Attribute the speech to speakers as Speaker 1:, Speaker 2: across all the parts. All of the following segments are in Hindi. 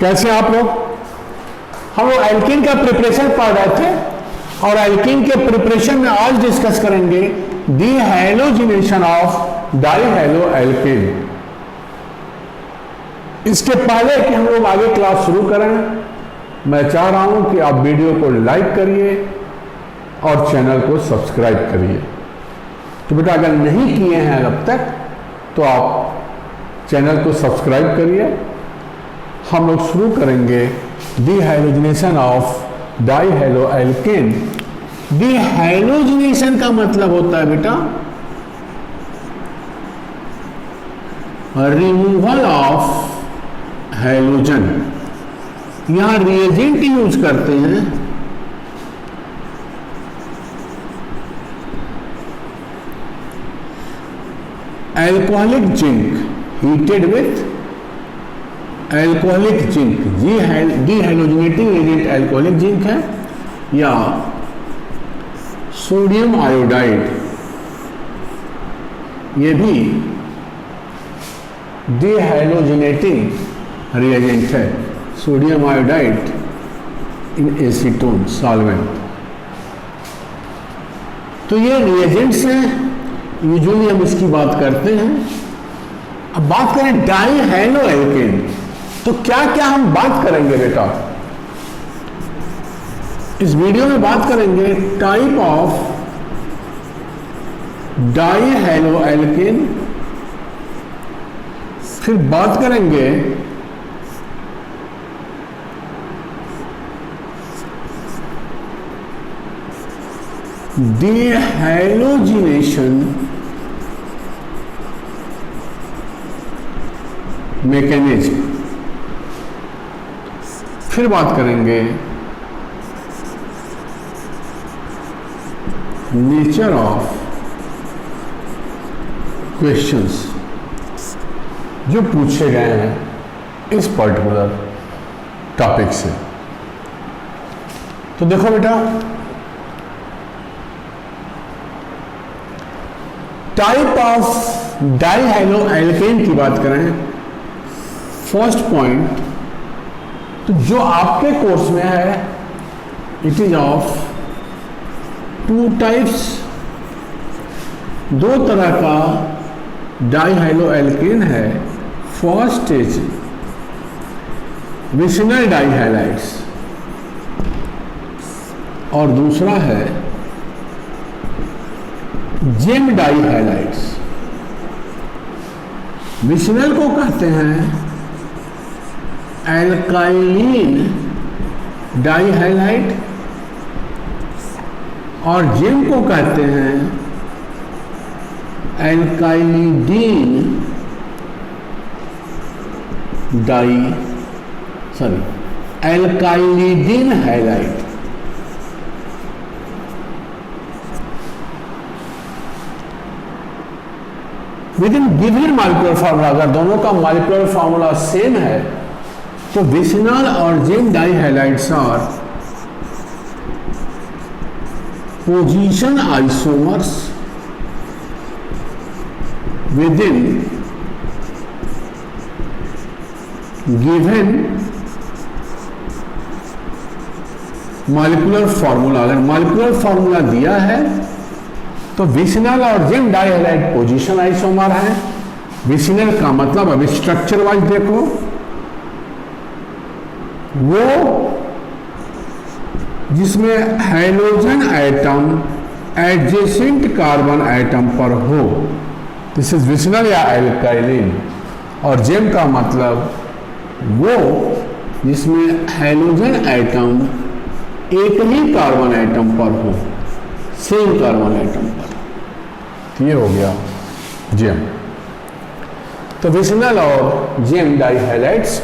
Speaker 1: कैसे आप लोग? हम लोग एल्कीन का प्रिपरेशन पढ़ रहे थे और एल्कीन के प्रिपरेशन में आज डिस्कस करेंगे dehalogenation of dihalo alkene. इसके पहले कि हम लोग आगे क्लास शुरू करें, मैं चाह रहा हूं कि आप वीडियो को लाइक करिए और चैनल को सब्सक्राइब करिए। तो बेटा अगर नहीं किए हैं अब तक तो आप चैनल को सब्सक्राइब करिए। हम लोग शुरू करेंगे dehalogenation of dihalo alkene. Dehalogenation का मतलब होता है बेटा रिमूवल ऑफ हैलोजन। यहां रिएजेंट यूज करते हैं alcoholic zinc heated with alcoholic zinc. Dehalogenating agent alcoholic zinc है या सोडियम आयोडाइड, ये भी डीहाइलोजिनेटिंग रिएजेंट है। Sodium iodide in acetone solvent. तो ये रिएजेंट्स हैं, यूजुअली हम इसकी बात करते हैं। अब बात करें डाइहैलो एल्कीन, तो क्या क्या हम बात करेंगे बेटा? इस वीडियो में बात करेंगे टाइप ऑफ डाइहैलो एल्कीन, फिर बात करेंगे डीहैलोजिनेशन मैकेनिज्म, फिर बात करेंगे नेचर ऑफ क्वेश्चंस जो पूछे गए हैं इस पर्टिकुलर टॉपिक से। तो देखो बेटा, टाइप ऑफ डाइहैलो एल्कीन की बात करें, फर्स्ट पॉइंट तो जो आपके कोर्स में है, it is of two types. दो तरह का डाइहैलो एल्कीन है। फर्स्ट इज विसिनल डाइहैलाइड्स और दूसरा है जेम डाइहैलाइड्स। विसिनल को कहते हैं एल्काइलिन डाइहैलाइड और जेम को कहते हैं alkylidene alkylidene halide. Within given molecular formula, अगर दोनों का मॉलिक्यूलर फार्मूला सेम है तो विसिनल और gem dihalides are position isomers within given molecular formula. अगर मॉलिक्यूलर फार्मूला दिया है तो विसिनल और जेम डाइहैलाइड पोजीशन आइसोमर है। विसिनल का मतलब, अब स्ट्रक्चर वाइज देखो, वो जिसमें hydrogen atom adjacent carbon atom पर हो, दिस इज विसिनल या एल्काइलिन। और जेम का मतलब वो जिसमें हाइड्रोजन एटम एक ही कार्बन एटम पर हो, सेम कार्बन एटम पर। ये हो गया जेम। तो विसिनल और जेम डाइहैलाइड्स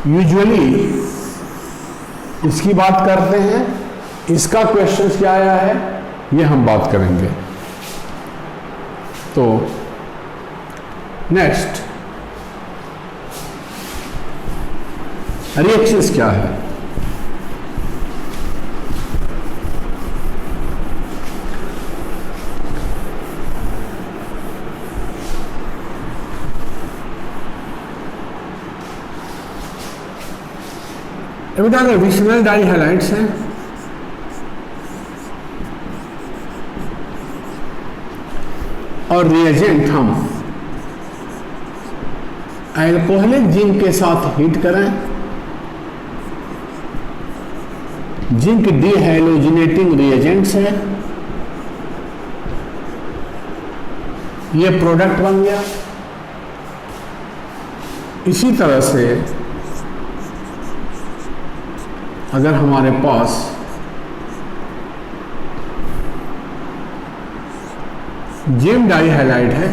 Speaker 1: यूजुअली इसकी बात करते हैं। इसका क्वेश्चन क्या आया है ये हम बात करेंगे। तो नेक्स्ट रिएक्शंस क्या है? बेटा अगर विशनल डाई हैलाइड्स हैं और रिएजेंट हम अल्कोहलिक जिंक के साथ हीट करें, जिंक डीहाइलोजिनेटिंग रिएजेंट्स है, ये प्रोडक्ट बन गया। इसी तरह से अगर हमारे पास जेम डाई हैलाइड है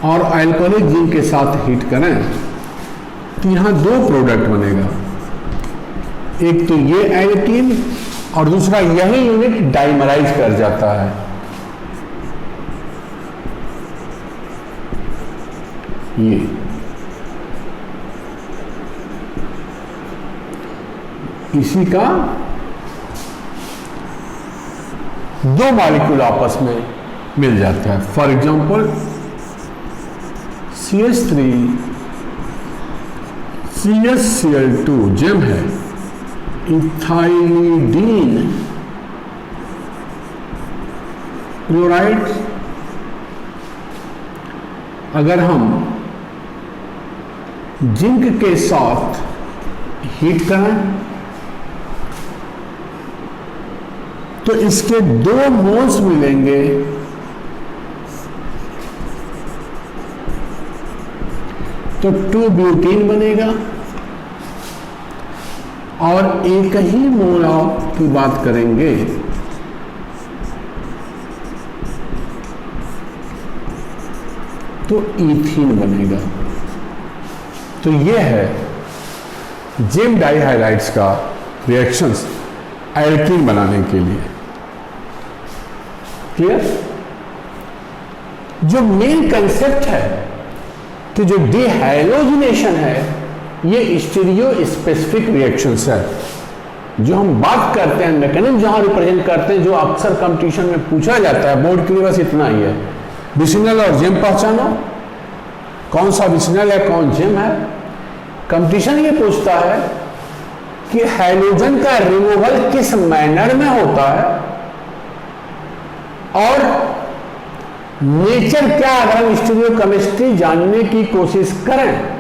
Speaker 1: और अल्कोहलिक जिंक के साथ हीट करें तो यहां दो प्रोडक्ट बनेगा, एक तो ये एल्कीन और दूसरा यही यूनिट डाइमराइज कर जाता है। ये इसी का दो मॉलिक्यूल आपस में मिल जाता है। For example CH3 CHCl2 gem है, इथाइलिडीन क्लोराइड। अगर हम जिंक के साथ हीट करें तो इसके दो मोल्स मिलेंगे, तो 2-ब्यूटीन बनेगा। और एक ही मोल की बात करेंगे तो ईथीन बनेगा। तो यह है जेम डाइहाइलाइड्स का रिएक्शंस एल्कीन बनाने के लिए। क्लियर? जो मेन कंसेप्ट है कि जो डिहाइलोजिनेशन है ये स्टीरियो स्पेसिफिक रिएक्शंस है। जो हम बात करते हैं मैकेनिज्म जहां रिप्रेजेंट करते हैं, जो अक्सर कंपटीशन में पूछा जाता है, बोर्ड के लिए बस इतना ही है, विसिनल और जेम पहचानो, कौन सा विसिनल है कौन जेम है। कंपटीशन ये पूछता है कि हाइड्रोजन का रिमूवल किस मैनर में होता है और नेचर क्या, अगर हम स्टीरियोकेमिस्ट्री जानने की कोशिश करें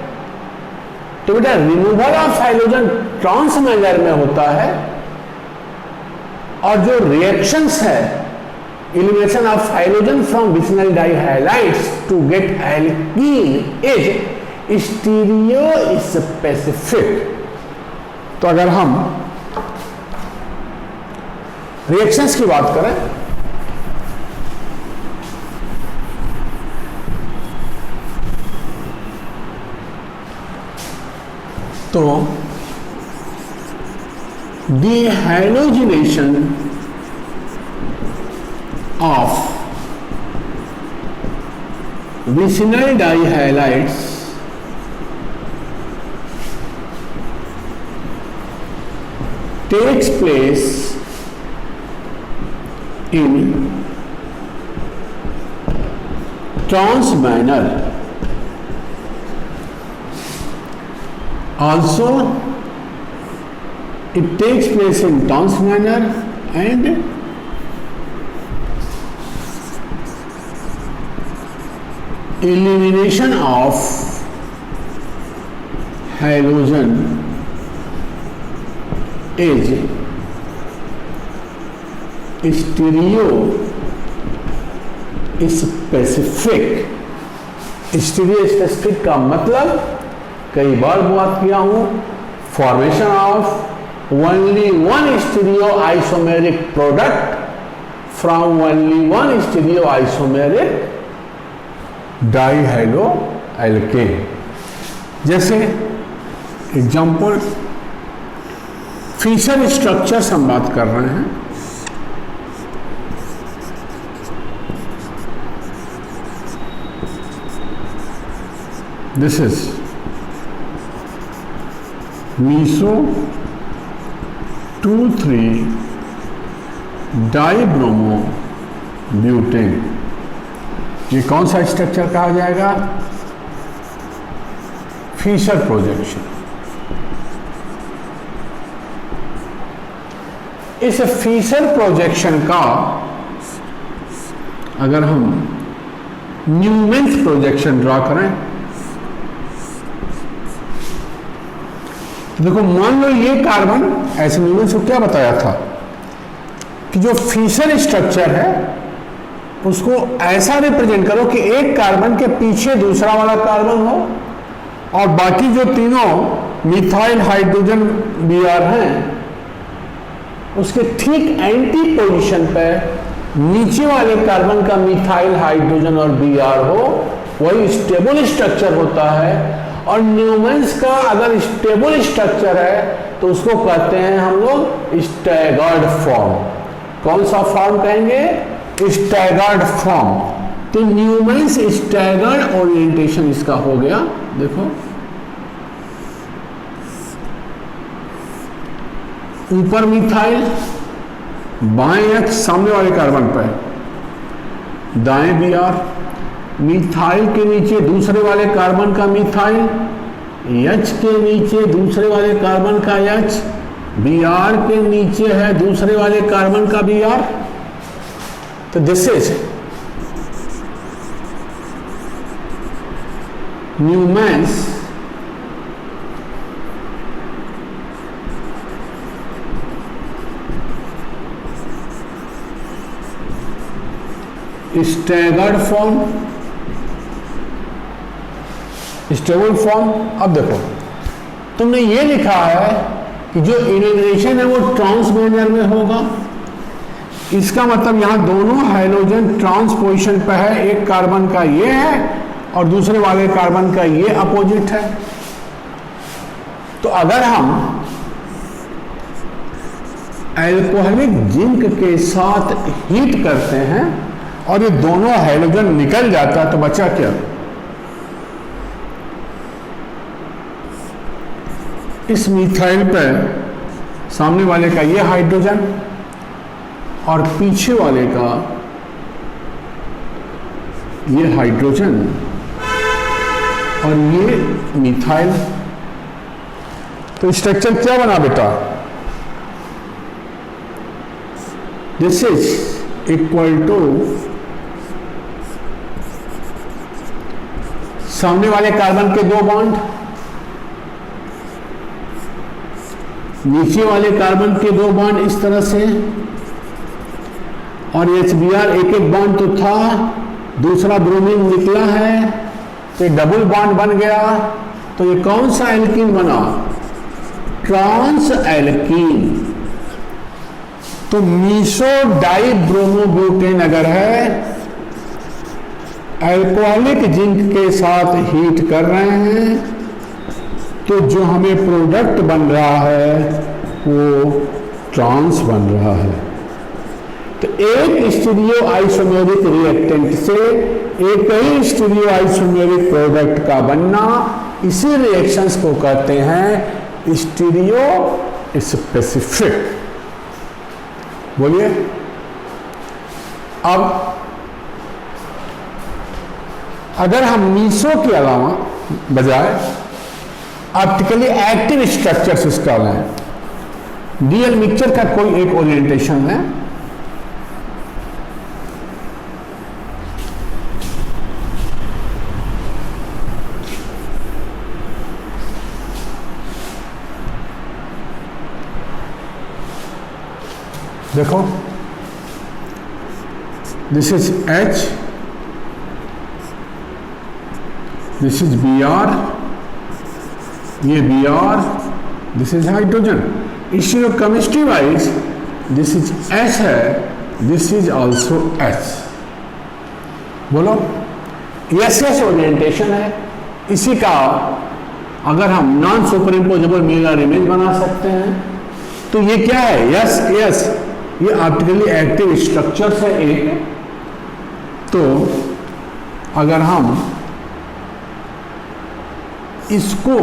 Speaker 1: तो बेटा removal of hydrogen trans manner में होता है और जो रिएक्शंस है elimination of hydrogen from vicinal dihalides to get alkene is stereospecific। तो अगर हम रिएक्शंस की बात करें तो डिहाइलोजिनेशन of vicinal dihalides takes place in trans manner। Also it takes place in trans manner and elimination of halogen is stereo specific. Stereo specific का मतलब कई बार बात किया हूं, formation of only one stereo isomeric product from only one stereo isomeric dihydro alkane. जैसे एग्जांपल फिशर स्ट्रक्चर्स हम बात कर रहे हैं, this is meso 2,3 dibromo butane. ये कौन सा स्ट्रक्चर कहा जाएगा? Fischer projection. इस फिशर प्रोजेक्शन का अगर हम न्यूमैन्स प्रोजेक्शन ड्रा करें तो देखो, मान लो ये कार्बन, ऐसे न्यूमैन्स को क्या बताया था कि जो फिशर स्ट्रक्चर है उसको ऐसा रिप्रेजेंट करो कि एक कार्बन के पीछे दूसरा वाला कार्बन हो और बाकी जो तीनों मिथाइल हाइड्रोजन Br हैं उसके ठीक एंटी पोजीशन पे नीचे वाले कार्बन का मिथाइल हाइड्रोजन और Br हो, वही स्टेबल स्ट्रक्चर होता है। और न्यूमैन्स का अगर स्टेबल स्ट्रक्चर है तो उसको कहते हैं हम लोग स्टैगर्ड फॉर्म। कौन सा फॉर्म कहेंगे? Staggered form. तो न्यूमैन्स स्टैगर्ड ओरिएंटेशन इसका हो गया। देखो, ऊपर मिथाइल, बाएं H सामने वाले कार्बन पर, दाएं Br, मिथाइल के नीचे दूसरे वाले कार्बन का मिथाइल, H के नीचे दूसरे वाले कार्बन का H, Br के नीचे है दूसरे वाले कार्बन का Br। तो this is Newman's staggered form, stable form. अब देखो, तुमने ये लिखा है कि जो इनर्वेशन है वो ट्रांस मैनर में होगा। इसका मतलब यहां दोनों हाइड्रोजन ट्रांस पोजीशन पर है, एक कार्बन का ये है और दूसरे वाले कार्बन का ये अपोजिट है। तो अगर हम एल्कोहलिक जिंक के साथ हीट करते हैं और ये दोनों हाइड्रोजन निकल जाता है तो बचा क्या? इस मिथाइल पर सामने वाले का ये हाइड्रोजन और पीछे वाले का ये हाइड्रोजन और ये मिथाइल। तो स्ट्रक्चर क्या बना बेटा? दिस इज इक्वल टू सामने वाले कार्बन के दो बॉन्ड, नीचे वाले कार्बन के दो बॉन्ड इस तरह से, और HBr एक एक बॉन्ड तो था, दूसरा ब्रोमीन निकला है तो ये डबल बॉन्ड बन गया। तो ये कौन सा एल्कीन बना? Trans alkene. तो मीसो डाई ब्रोमोब्यूटेन अगर है, अल्कोहलिक जिंक के साथ हीट कर रहे हैं तो जो हमें प्रोडक्ट बन रहा है वो ट्रांस बन रहा है। तो एक स्टीरियो आइसोमेरिक रिएक्टेंट से एक ही स्टीरियो आइसोमेरिक प्रोडक्ट का बनना, इसी रिएक्शंस को कहते हैं स्टीरियो स्पेसिफिक। बोलिए। अब अगर हम मीसो के अलावा बजाय ऑप्टिकली एक्टिव स्ट्रक्चर्स इसका लें, डीएल मिक्सचर का कोई एक ओरिएंटेशन है, देखो, this is H, this is Br, ये Br, दिस इज हाइड्रोजन। इसलिए chemistry wise this is H है, दिस इज ऑल्सो H। बोलो, यस ओरिएंटेशन है। इसी का अगर हम नॉन सुपरइम्पोजेबल मिरर इमेज बना सकते हैं तो ये क्या है? यस, ये ऑप्टिकली एक्टिव स्ट्रक्चर्स है एक। तो अगर हम इसको,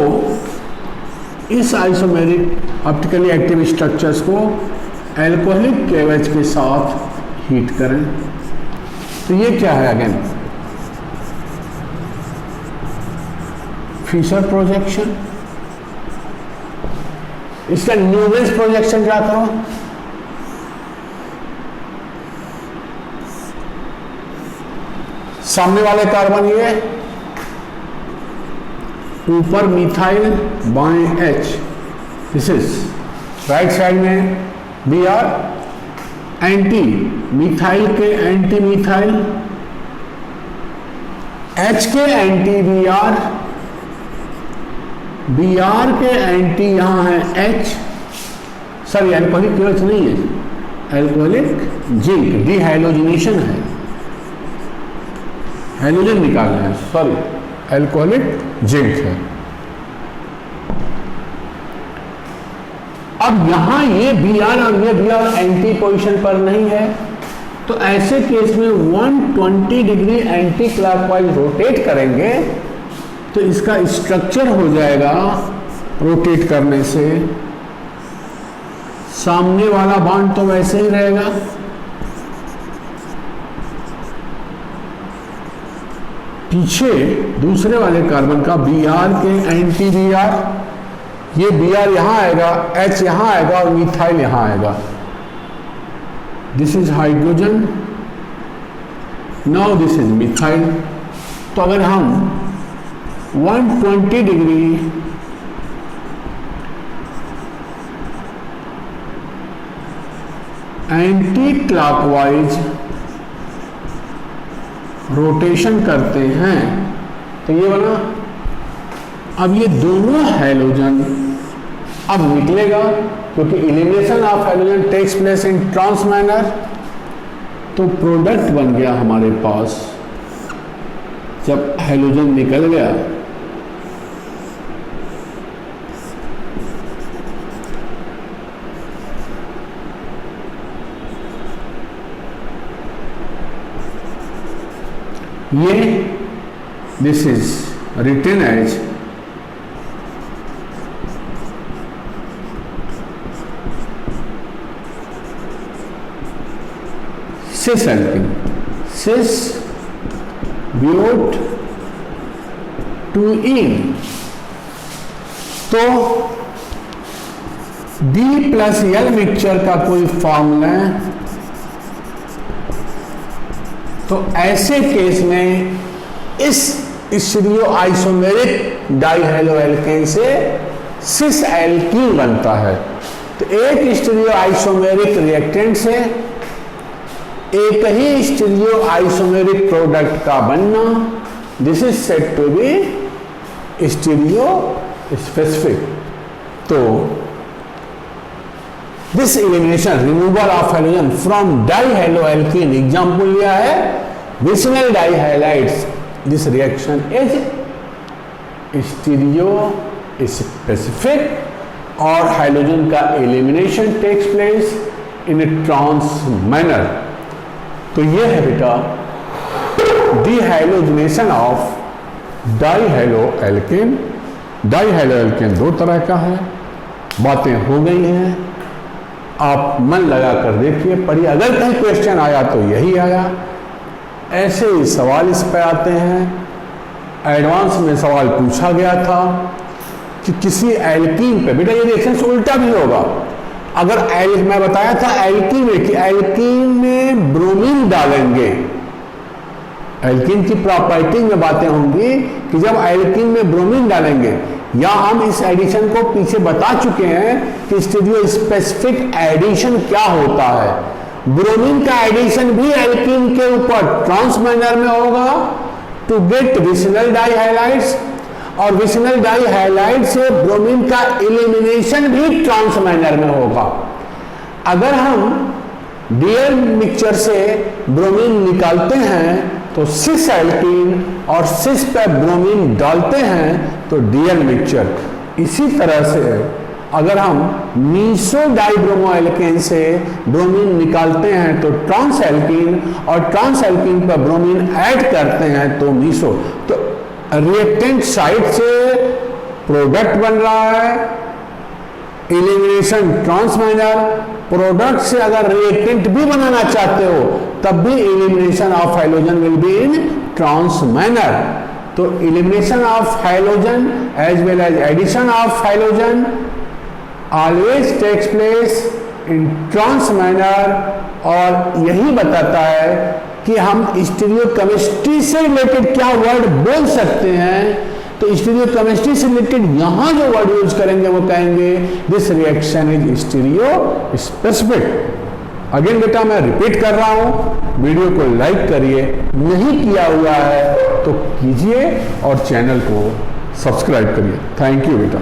Speaker 1: इस आइसोमेरिक ऑप्टिकली एक्टिव स्ट्रक्चर्स को एल्कोहलिक KOH के साथ हीट करें तो ये क्या है? Again Fischer projection. इसका न्यूवेल्स प्रोजेक्शन क्या करो, सामने वाले कार्बन ये, ऊपर मिथाइल, बाएं H, this is right side में Br, एंटी मिथाइल के एंटी मिथाइल, H के एंटी Br, Br के एंटी यहां है H, सॉरी एल्कोहलिक क्लोज नहीं है, एल्कोहलिक जिंक, डिहाइड्रोजनेशन है, हाइड्रोजन निकालना है, सॉरी एल्कोहलिक जिंक है। अब यहां ये Br और ये Br एंटी पोजीशन पर नहीं है, तो ऐसे केस में 120 डिग्री एंटी क्लॉकवाइज रोटेट करेंगे तो इसका स्ट्रक्चर हो जाएगा रोटेट करने से, सामने वाला बॉन्ड तो वैसे ही रहेगा, पीछे दूसरे वाले कार्बन का Br के एंटी Br, ये Br यहां आएगा, H यहां आएगा और मिथाइल यहां आएगा, this is hydrogen, now this is methyl. तो अगर हम 120 डिग्री एंटी क्लॉकवाइज रोटेशन करते हैं तो ये बना। अब ये दोनों हैलोजन अब निकलेगा, क्योंकि elimination of halogen takes place in trans manner, तो प्रोडक्ट बन गया हमारे पास। जब हैलोजन निकल गया ये, this is written as cis alkene, cis but two ene. तो D+L मिक्सचर का कोई फॉर्मूला है, तो ऐसे केस में इस स्टीरियो आइसोमेरिक डाइहैलोएल्केन से सिस एल्कीन बनता है। तो एक स्टीरियो आइसोमेरिक रिएक्टेंट से एक ही स्टीरियो आइसोमेरिक प्रोडक्ट का बनना, this is said to be stereospecific. तो this elimination removal of halogen from dihaloalkene, example लिया है vicinal dihalides, this reaction is stereospecific और हाइड्रोजन का elimination takes place in a trans manner. तो ये है बेटा डिहाइड्रोजनेशन ऑफ डाइहैलोएल्केन। डाइहैलोएल्केन दो तरह का है, बातें हो गई हैं, आप मन लगा कर देखिए, पढ़िए, अगर कहीं क्वेश्चन आया तो यही आया। ऐसे ही सवाल इस पे आते हैं। एडवांस में सवाल पूछा गया था कि किसी एल्कीन पे, बेटा ये रिएक्शन से उल्टा भी होगा। अगर मैं बताया था एल्कीन में कि एल्कीन में ब्रोमीन डालेंगे, एल्कीन की प्रॉपर्टी में बातें होंगी कि जब एल्कीन में ब्रोमीन डालेंगे, या हम इस एडिशन को पीछे बता चुके हैं कि स्टीरियो स्पेसिफिक एडिशन क्या होता है। ब्रोमीन का एडिशन भी एल्कीन के ऊपर ट्रांस मैनर में होगा टू गेट विसिनल डाइहैलाइड्स, और विसिनल डाइहैलाइड से ब्रोमीन का एलिमिनेशन भी ट्रांस मैनर में होगा। अगर हम डीएल मिक्सचर से ब्रोमीन निकालते हैं तो सिस एल्कीन और सिस पे ब्रोमीन डालते हैं तो डीएल मिक्सचर। इसी तरह से अगर हम मीसो डाइब्रोमोएल्केन से ब्रोमीन निकालते हैं तो ट्रांस एल्कीन, और ट्रांस एल्कीन पर ब्रोमीन ऐड करते हैं तो मीसो। तो रिएक्टेंट साइड से प्रोडक्ट बन रहा है, एलिमिनेशन ट्रांस मैनर, प्रोडक्ट से अगर रिएक्टेंट भी बनाना चाहते हो तब भी elimination of hydrogen will be in trans manner. तो elimination of hydrogen as well as addition of hydrogen always takes place in trans manner, और यही बताता है कि हम स्टीरियोकेमिस्ट्री से रिलेटेड क्या वर्ड बोल सकते हैं। तो स्टीरियोकेमिस्ट्री से रिलेटेड यहां जो वर्ड यूज करेंगे वो कहेंगे this reaction is stereo specific. Again बेटा मैं रिपीट कर रहा हूं, वीडियो को लाइक करिए, नहीं किया हुआ है तो कीजिए और चैनल को सब्सक्राइब करिए। थैंक यू बेटा।